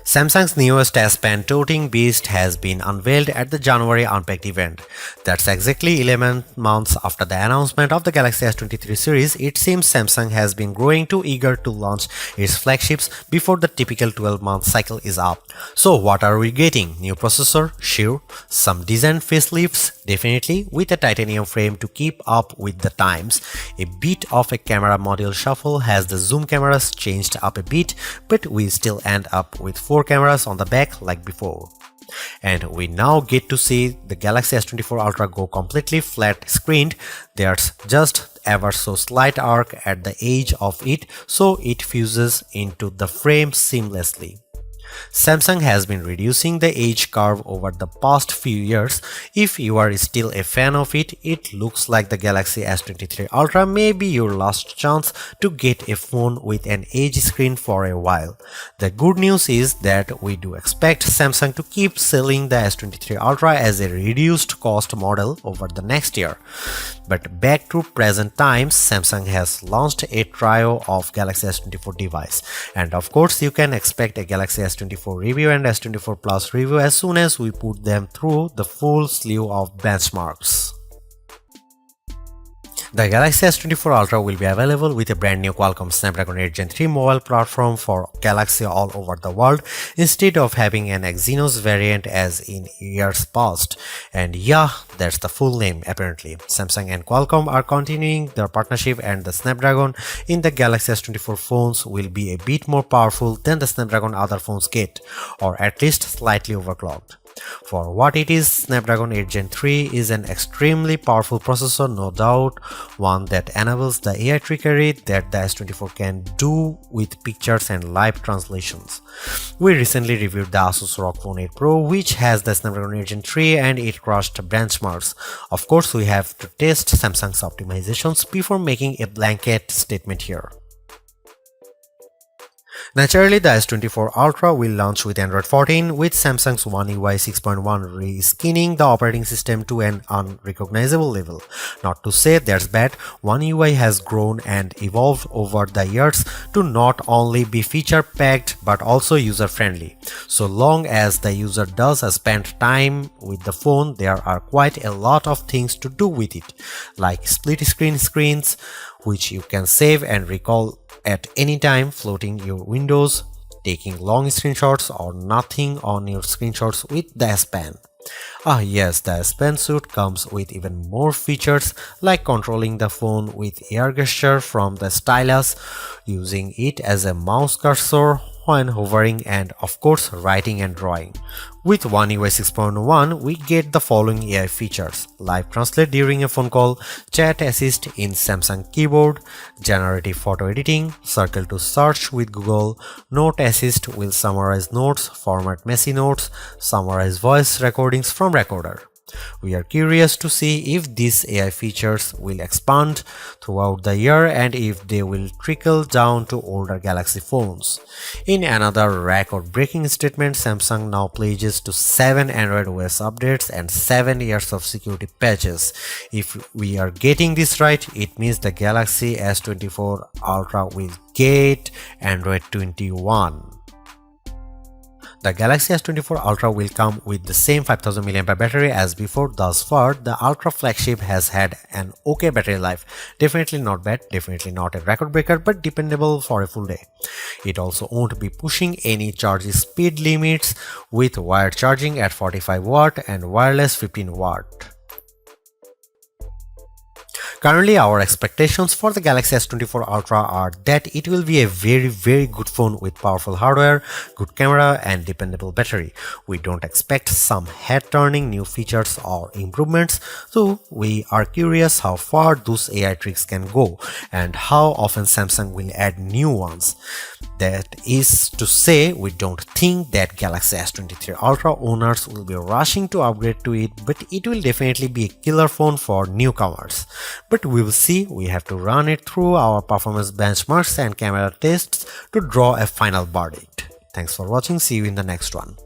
Samsung's newest S Pen toting beast has been unveiled at the January Unpacked event. That's exactly 11 months after the announcement of the Galaxy S23 series. It seems Samsung has been growing too eager to launch its flagships before the typical 12-month cycle is up. So what are we getting? New processor? Sure. Some decent facelifts? Definitely, with a titanium frame to keep up with the times. A bit of a camera module shuffle has the zoom cameras changed up a bit, but we still end up with 4 cameras on the back like before. And we now get to see the Galaxy S24 Ultra go completely flat screened. There's just ever so slight arc at the edge of it, so it fuses into the frame seamlessly. Samsung has been reducing the edge curve over the past few years. If you are still a fan of it, it looks like the Galaxy S23 Ultra may be your last chance to get a phone with an edge screen for a while. The good news is that we do expect Samsung to keep selling the S23 Ultra as a reduced cost model over the next year. But back to present times, Samsung has launched a trio of Galaxy S24 device, and of course you can expect a Galaxy S24 review and S24 Plus review as soon as we put them through the full slew of benchmarks. The Galaxy S24 Ultra will be available with a brand new Qualcomm Snapdragon 8 Gen 3 mobile platform for Galaxy all over the world instead of having an Exynos variant as in years past. And yeah, that's the full name apparently. Samsung and Qualcomm are continuing their partnership, and the Snapdragon in the Galaxy S24 phones will be a bit more powerful than the Snapdragon other phones get, or at least slightly overclocked. For what it is, Snapdragon 8 Gen 3 is an extremely powerful processor, no doubt, one that enables the AI trickery that the S24 can do with pictures and live translations. We recently reviewed the Asus ROG Phone 8 Pro, which has the Snapdragon 8 Gen 3, and it crushed benchmarks. Of course, we have to test Samsung's optimizations before making a blanket statement here. Naturally, the S24 Ultra will launch with Android 14, with Samsung's One UI 6.1 reskinning the operating system to an unrecognizable level. Not to say that's bad, One UI has grown and evolved over the years to not only be feature-packed but also user-friendly. So long as the user does spend time with the phone, there are quite a lot of things to do with it, like split-screen screens, which you can save and recall at any time, floating your windows, taking long screenshots, or nothing on your screenshots with the S Pen. Ah yes, the S Pen suite comes with even more features like controlling the phone with air gesture from the stylus, using it as a mouse cursor when hovering, and of course writing and drawing. With One UI 6.1, we get the following AI features: Live Translate during a phone call, Chat Assist in Samsung Keyboard, Generative Photo Editing, Circle to Search with Google, Note Assist will summarize notes, format messy notes, summarize voice recordings from recorder. We are curious to see if these AI features will expand throughout the year and if they will trickle down to older Galaxy phones. In another record-breaking statement, Samsung now pledges to 7 Android OS updates and 7 years of security patches. If we are getting this right, it means the Galaxy S24 Ultra will get Android 21. The Galaxy S24 Ultra will come with the same 5000 mAh battery as before. Thus far, the Ultra flagship has had an okay battery life. Definitely not bad, definitely not a record breaker, but dependable for a full day. It also won't be pushing any charge speed limits, with wired charging at 45 watt and wireless 15 watt. Currently, our expectations for the Galaxy S24 Ultra are that it will be a very good phone with powerful hardware, good camera, and dependable battery. We don't expect some head-turning new features or improvements, so we are curious how far those AI tricks can go and how often Samsung will add new ones. That is to say, we don't think that Galaxy S23 Ultra owners will be rushing to upgrade to it, but it will definitely be a killer phone for newcomers. But we will see. We have to run it through our performance benchmarks and camera tests to draw a final verdict. Thanks for watching. See you in the next one.